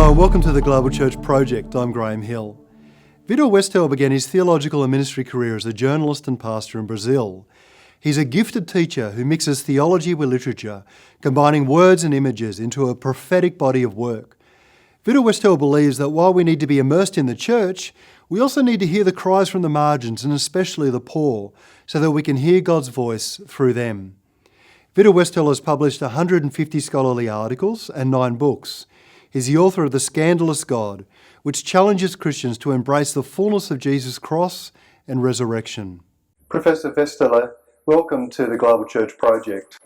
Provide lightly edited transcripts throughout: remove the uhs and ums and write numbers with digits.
Hello and welcome to the Global Church Project. I'm Graham Hill. Vítor Westhelle began his theological and ministry career as a journalist and pastor in Brazil. He's a gifted teacher who mixes theology with literature, combining words and images into a prophetic body of work. Vítor Westhelle believes that while we need to be immersed in the church, we also need to hear the cries from the margins and especially the poor, so that we can hear God's voice through them. Vítor Westhelle has published 150 scholarly articles and 9 books. He's the author of The Scandalous God, which challenges Christians to embrace the fullness of Jesus' cross and resurrection. Professor Westhelle, welcome to the Global Church Project.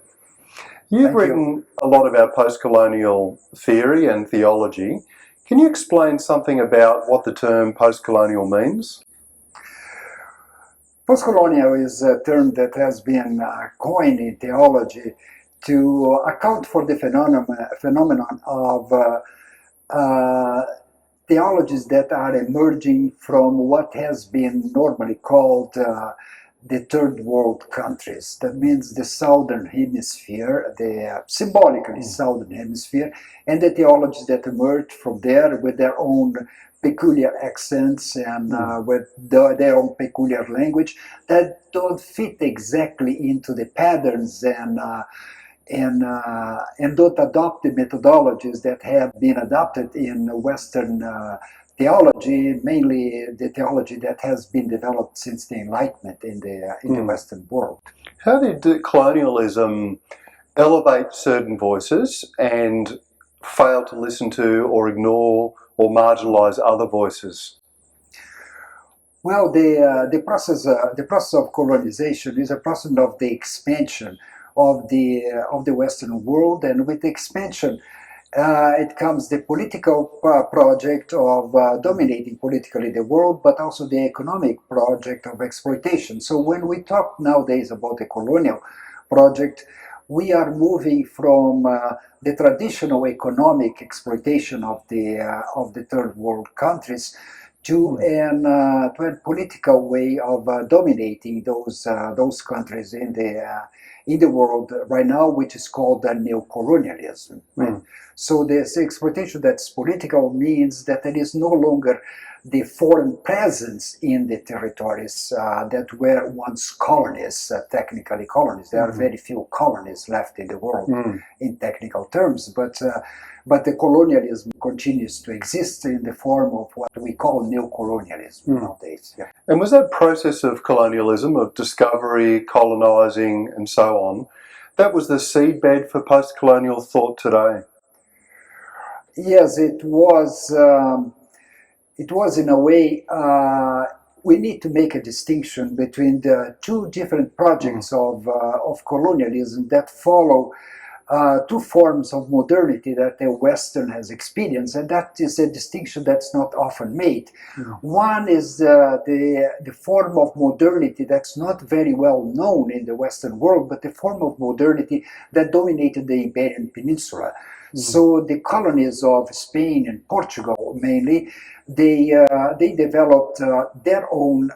You've written a lot about postcolonial theory and theology. Can you explain something about what the term postcolonial means? Postcolonial is a term that has been coined in theology to account for the phenomenon of theologies that are emerging from what has been normally called the third world countries. That means the southern hemisphere, the symbolically southern hemisphere, and the theologies that emerged from there with their own peculiar accents and with their own peculiar language that don't fit exactly into the patterns and don't adopt the methodologies that have been adopted in Western theology, mainly the theology that has been developed since the Enlightenment in the Western world. How did colonialism elevate certain voices and fail to listen to or ignore or marginalise other voices? Well, the process of colonization is a process of the expansion of the Western world, and with expansion it comes the political project of dominating politically the world, but also the economic project of exploitation. So when we talk nowadays about the colonial project, we are moving from the traditional economic exploitation of the third world countries to a political way of dominating those countries in the world right now, which is called neocolonialism. Right? So this exploitation that's political means that there is no longer the foreign presence in the territories that were once colonies, technically colonies. There are very few colonies left in the world in technical terms, but the colonialism continues to exist in the form of what we call neocolonialism nowadays. Yeah. And was that process of colonialism, of discovery, colonising and so on, that was the seedbed for post-colonial thought today? Yes, it was. It was in a way. We need to make a distinction between the two different projects of colonialism that follow two forms of modernity that the Western has experienced, and that is a distinction that's not often made. One is the form of modernity that's not very well known in the Western world, but the form of modernity that dominated the Iberian Peninsula. So the colonies of Spain and Portugal mainly, they developed their own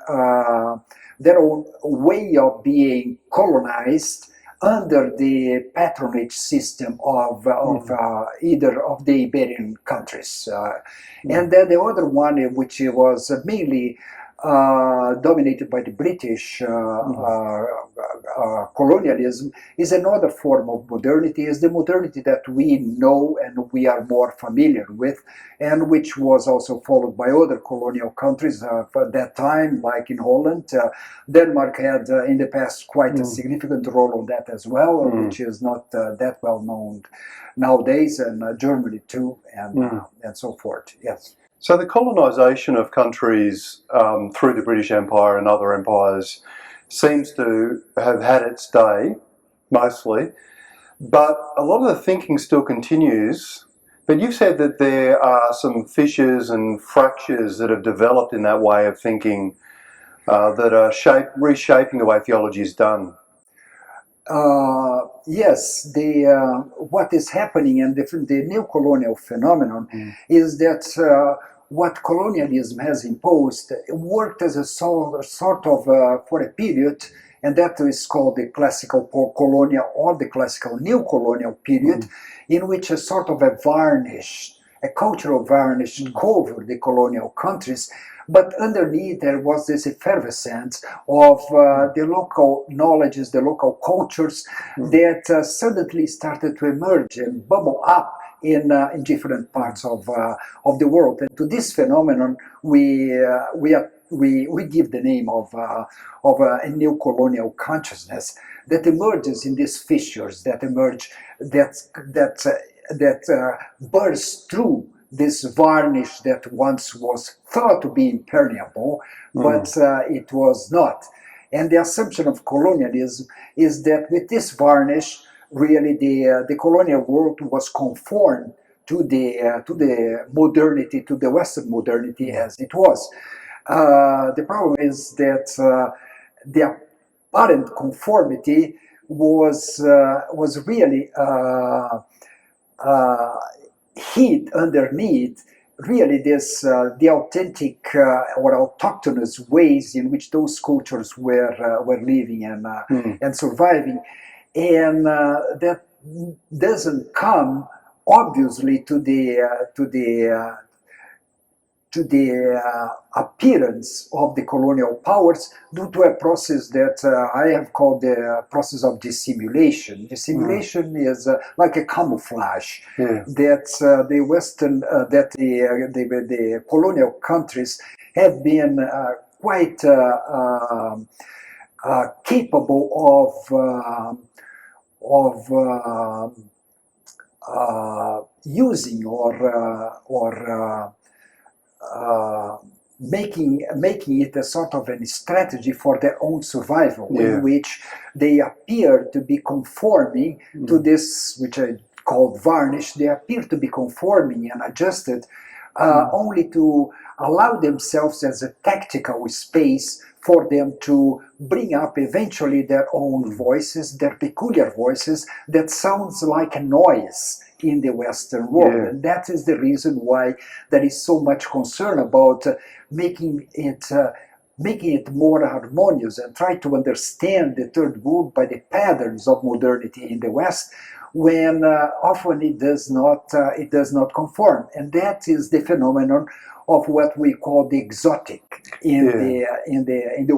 way of being colonized under the patronage system of either of the Iberian countries. And then the other one, which was mainly dominated by the British colonialism, is another form of modernity, is the modernity that we know and we are more familiar with, and which was also followed by other colonial countries at that time, like in Holland. Denmark had in the past quite a significant role on that as well, which is not that well known nowadays, and Germany too, and so forth. Yes. So the colonisation of countries through the British Empire and other empires seems to have had its day, mostly, but a lot of the thinking still continues. But you've said that there are some fissures and fractures that have developed in that way of thinking that are reshaping the way theology is done. Yes, what is happening in the neocolonial phenomenon is that what colonialism has imposed worked as a sort of, for a period, and that is called the classical colonial or the classical neocolonial period, in which a sort of a varnish a cultural varnish covered the colonial countries, but underneath there was this effervescence of the local knowledges, the local cultures that suddenly started to emerge and bubble up in different parts of the world. And to this phenomenon, we give the name of a new colonial consciousness that emerges in these fissures, that emerge, that bursts through this varnish that once was thought to be impermeable, but it was not. And the assumption of colonialism is that with this varnish, really the colonial world was conformed to the modernity, to the Western modernity as it was. The problem is that the apparent conformity was really hid underneath really this the authentic or autochthonous ways in which those cultures were living and surviving, and that doesn't come obviously to the appearance of the colonial powers due to a process that I have called the process of dissimulation. Dissimulation is like a camouflage that the Western, that the colonial countries have been quite capable of using or making it a sort of a strategy for their own survival, in which they appear to be conforming to this, which I call varnish. They appear to be conforming and adjusted only to allow themselves as a tactical space for them to bring up eventually their own voices, their peculiar voices that sounds like a noise in the Western world. And that is the reason why there is so much concern about making it more harmonious and try to understand the third world by the patterns of modernity in the West, when often it does not conform. And that is the phenomenon of what we call the exotic in the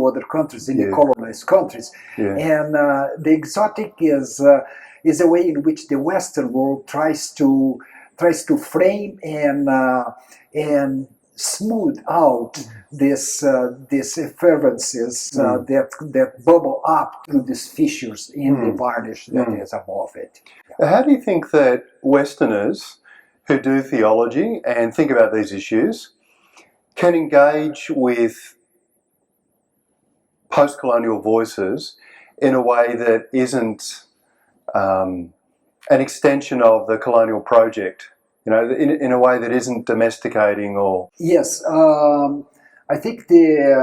other countries, in the colonized countries. And the exotic is a way in which the Western world tries to frame and smooth out these effervences that bubble up through these fissures in the varnish that is above it. How do you think that Westerners who do theology and think about these issues can engage with post-colonial voices in a way that isn't an extension of the colonial project, you know, in a way that isn't domesticating or... Yes, I think there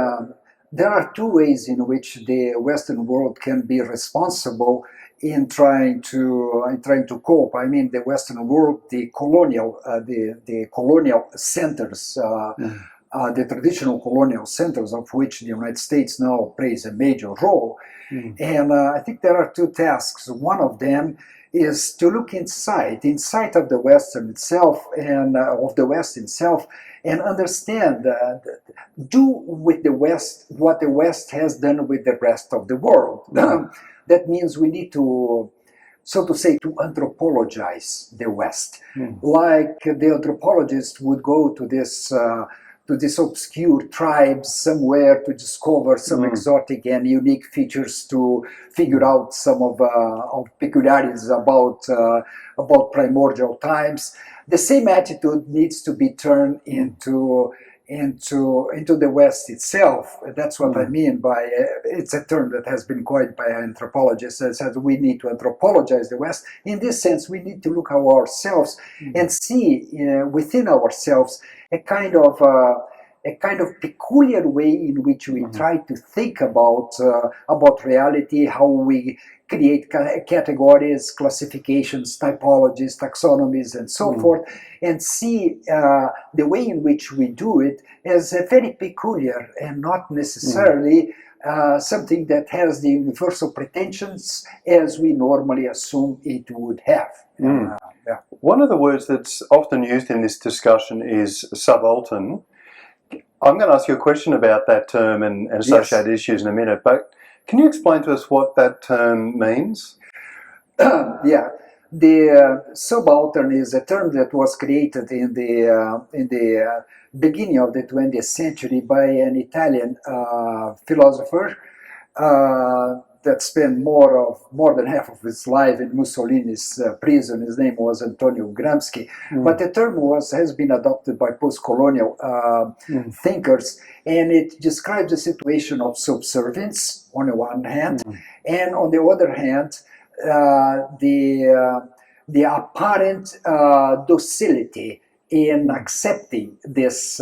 are two ways in which the Western world can be responsible in trying to cope. I mean, the Western world, the colonial centers, the traditional colonial centers, of which the United States now plays a major role. And I think there are two tasks. One of them is to look inside of the Western itself and of the West itself, and understand, do with the West what the West has done with the rest of the world. That means we need to, so to say, to anthropologize the West. Like the anthropologist would go to this obscure tribes somewhere to discover some exotic and unique features, to figure out some of peculiarities about primordial times. The same attitude needs to be turned into the West itself. That's what I mean by it's a term that has been coined by anthropologists that says we need to anthropologize the West. In this sense, we need to look at ourselves and see within ourselves a kind of peculiar way in which we try to think about reality, how we create categories, classifications, typologies, taxonomies, and so forth, and see the way in which we do it as a very peculiar and not necessarily something that has the universal pretensions as we normally assume it would have. Yeah. One of the words that's often used in this discussion is subaltern. I'm going to ask you a question about that term and associated issues in a minute, but can you explain to us what that term means? Yeah. The subaltern is a term that was created in the beginning of the 20th century by an Italian philosopher that spent more than half of his life in Mussolini's prison. His name was Antonio Gramsci. But the term has been adopted by postcolonial thinkers, and it describes a situation of subservience on the one hand, and on the other hand, the apparent docility in accepting this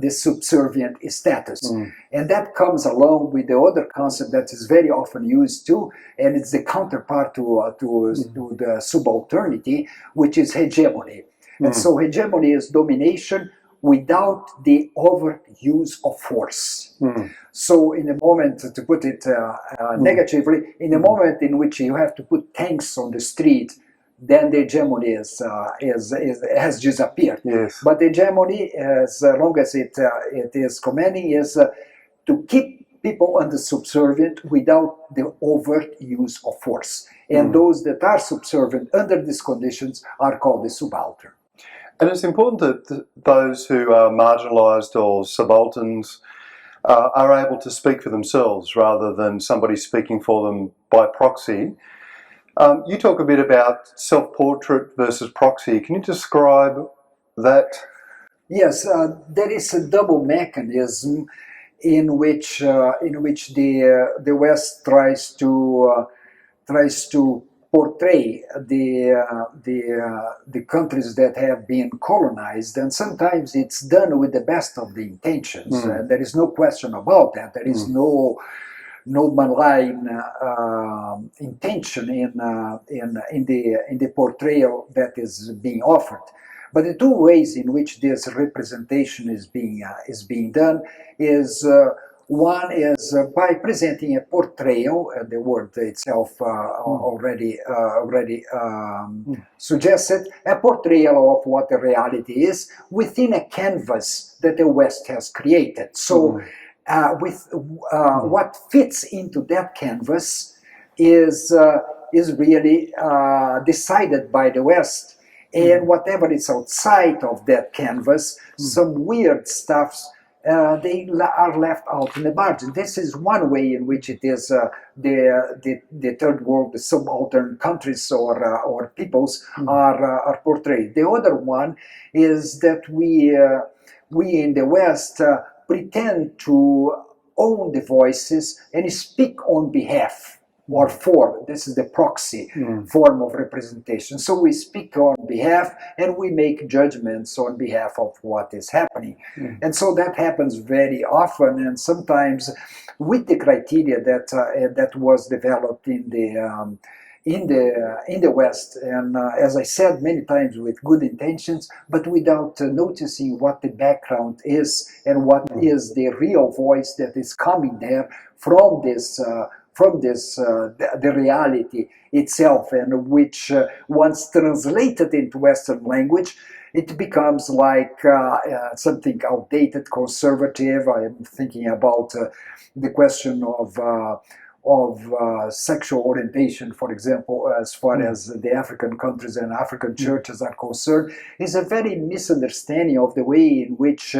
subservient status, and that comes along with the other concept that is very often used too, and it's the counterpart to the subalternity, which is hegemony. And so hegemony is domination without the overuse of force. So in the moment, to put it negatively, in the moment in which you have to put tanks on the street, then the hegemony has disappeared. Yes. But the hegemony, as long as it is commanding, is to keep people under subservient without the overt use of force. And those that are subservient under these conditions are called the subaltern. And it's important that those who are marginalised or subalterns are able to speak for themselves rather than somebody speaking for them by proxy. You talk a bit about self-portrait versus proxy. Can you describe that? Yes, there is a double mechanism in which the West tries to portray the countries that have been colonized, and sometimes it's done with the best of the intentions. There is no question about that. There is no malign intention in the portrayal that is being offered. But the two ways in which this representation is being done is one is by presenting a portrayal. The word itself already suggested a portrayal of what the reality is within a canvas that the West has created. So. What fits into that canvas is really decided by the West, and whatever is outside of that canvas, some weird stuffs, they are left out in the margin. This is one way in which it is the third world, the subaltern countries or peoples are portrayed. The other one is that we in the West pretend to own the voices and speak on behalf or for. This is the proxy form of representation. So we speak on behalf and we make judgments on behalf of what is happening. And so that happens very often, and sometimes with the criteria that was developed in the West, and as I said many times, with good intentions, but without noticing what the background is and what is the real voice that is coming there from the reality itself, and which once translated into Western language, it becomes like something outdated, conservative. I am thinking about the question of sexual orientation, for example, as far as the African countries and African churches are concerned, is a very misunderstanding of the way in which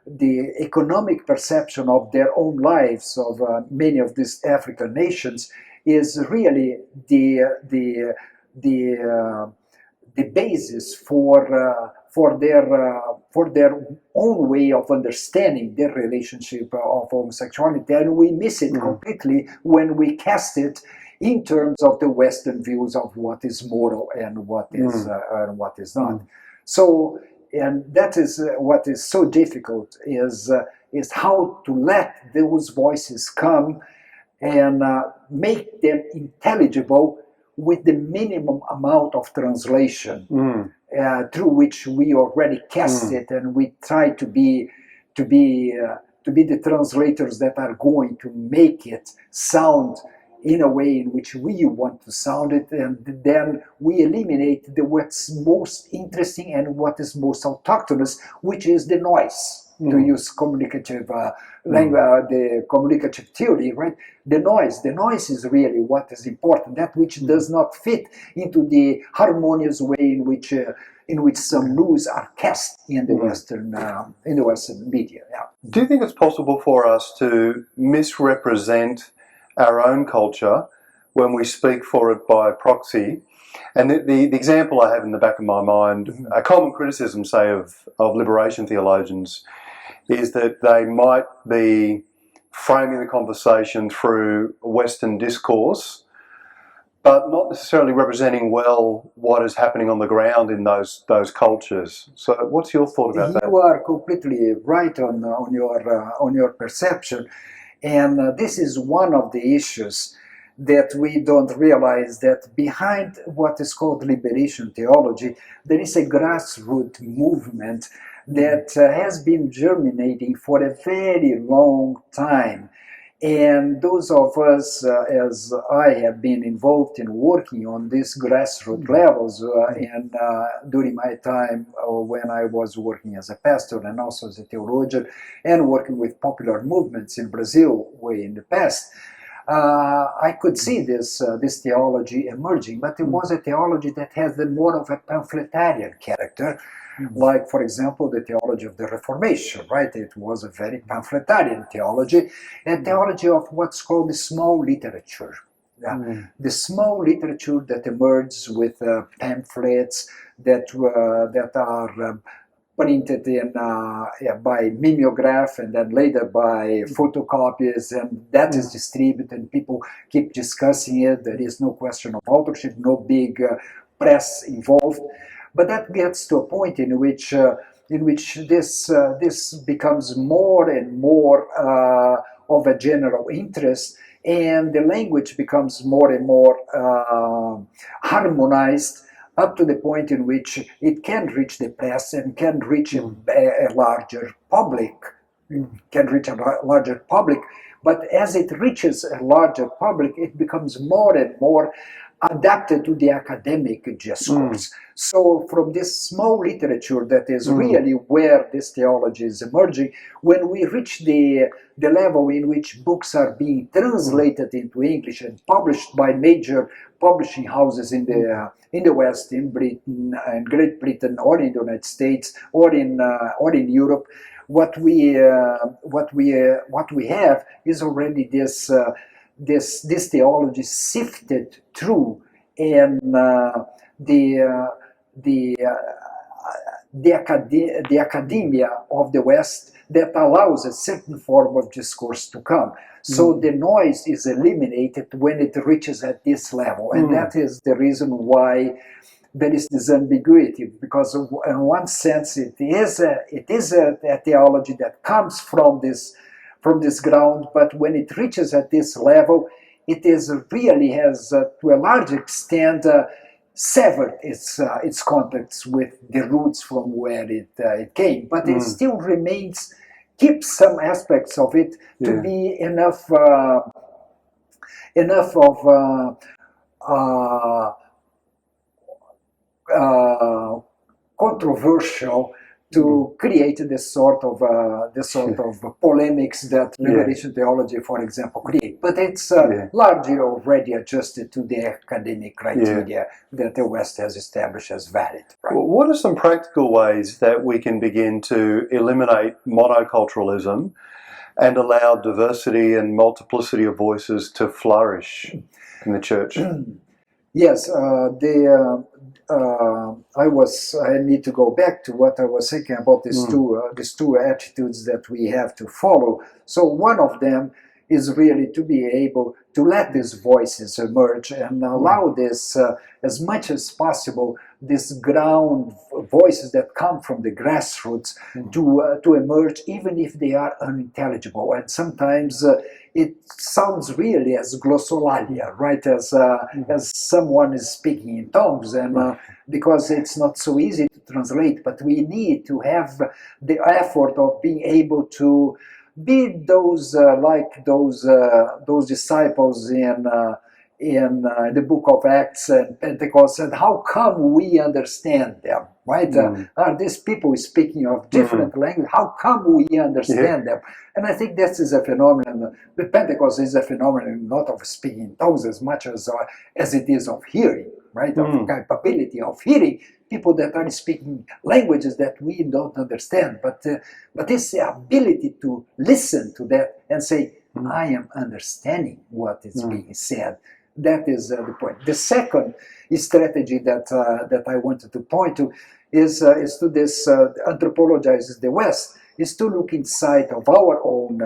the economic perception of their own lives of many of these African nations is really the basis for their own way of understanding their relationship of homosexuality, and we miss it completely when we cast it in terms of the Western views of what is moral and what is not. So, and that is what is so difficult is how to let those voices come and make them intelligible with the minimum amount of translation through which we already cast it, and we try to be the translators that are going to make it sound in a way in which we want to sound it, and then we eliminate what's most interesting and what is most autochthonous, which is the noise, to use communicative language, the communicative theory, right? The noise is really what is important, that which does not fit into the harmonious way in which some news are cast in the Western media. Yeah. Do you think it's possible for us to misrepresent our own culture when we speak for it by proxy? And the example I have in the back of my mind, a common criticism, say, of liberation theologians, is that they might be framing the conversation through Western discourse, but not necessarily representing well what is happening on the ground in those cultures. So, what's your thought about that? You are completely right on your perception, and this is one of the issues that we don't realize, that behind what is called liberation theology, there is a grassroots movement that has been germinating for a very long time. And those of us, as I have been involved in working on these grassroots levels, and during my time when I was working as a pastor and also as a theologian, and working with popular movements in Brazil way in the past, I could see this theology emerging, but it was a theology that has more of a pamphletarian character. Like, for example, the theology of the Reformation, right? It was a very pamphletarian theology, a theology of what's called the small literature. The small literature that emerges with pamphlets that are printed in by mimeograph and then later by photocopies, and that is distributed and people keep discussing it. There is no question of authorship, no big press involved. But that gets to a point in which this becomes more and more of a general interest, and the language becomes more and more harmonized, up to the point in which it can reach the press and can reach a larger public. But as it reaches a larger public, it becomes more and more adapted to the academic discourse. So from this small literature that is really where this theology is emerging, when we reach the level in which books are being translated into English and published by major publishing houses in the West, in Britain and Great Britain, or in the United States, or in Europe, what we have is already this theology sifted through, and the academia of the West that allows a certain form of discourse to come. So the noise is eliminated when it reaches at this level, and that is the reason why there is this ambiguity, because in one sense it is a theology that comes from this ground, but when it reaches at this level, it is really has to a large extent severed its contacts with the roots from where it came, but it still keeps some aspects of it to be enough of controversial to create this sort of polemics that liberation theology, for example, create. But it's largely already adjusted to the academic criteria that the West has established as valid. Right? Well, what are some practical ways that we can begin to eliminate monoculturalism and allow diversity and multiplicity of voices to flourish in the church? Yes, I need to go back to what I was thinking about these two attitudes that we have to follow. So one of them is really to be able to let these voices emerge and allow this, as much as possible, these ground voices that come from the grassroots to emerge, even if they are unintelligible. And sometimes it sounds really as glossolalia, right? As someone is speaking in tongues, and because it's not so easy to translate, but we need to have the effort of being able to be those like those disciples in the book of Acts and Pentecost, and how come we understand them, right? Are these people speaking of different language? How come we understand them? And I think this is a phenomenon. The Pentecost is a phenomenon not of speaking in tongues as much as it is of hearing, right? Of capability of hearing people that are speaking languages that we don't understand, but it's the ability to listen to that and say, I am understanding what is being said. That is the point. The second strategy that I wanted to point to is to this anthropologizes the West, is to look inside of our own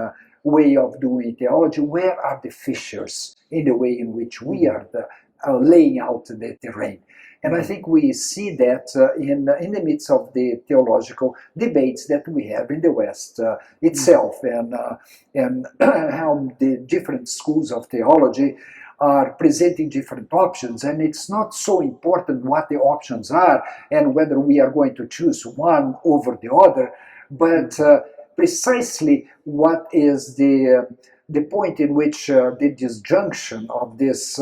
way of doing theology. Where are the fissures in the way in which we are laying out the terrain? And I think we see that in the midst of the theological debates that we have in the West itself, and how the different schools of theology are presenting different options, and it's not so important what the options are and whether we are going to choose one over the other, but precisely what is the point in which the disjunction of this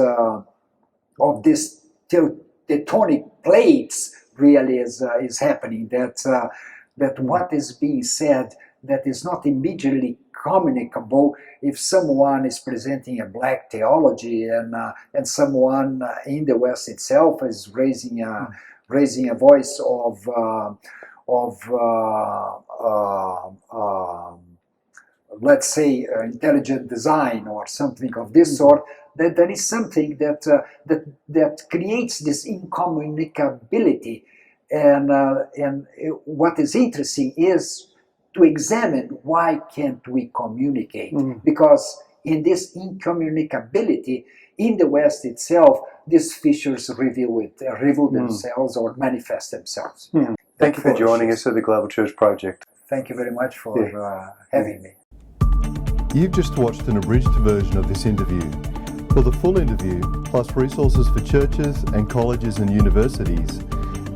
tectonic plates really is happening, that what is being said that is not immediately communicable if someone is presenting a black theology and someone in the West itself is raising a voice of let's say intelligent design or something of this sort. That there is something that creates this incommunicability, and what is interesting is to examine why can't we communicate, because in this incommunicability in the West itself, these fissures reveal themselves or manifest themselves. Thank you for joining us at the Global Church Project. Thank you very much for having me. You've just watched an abridged version of this interview. For the full interview, plus resources for churches and colleges and universities,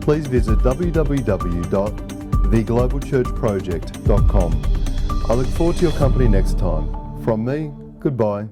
please visit www.theglobalchurchproject.com. I look forward to your company next time. From me, goodbye.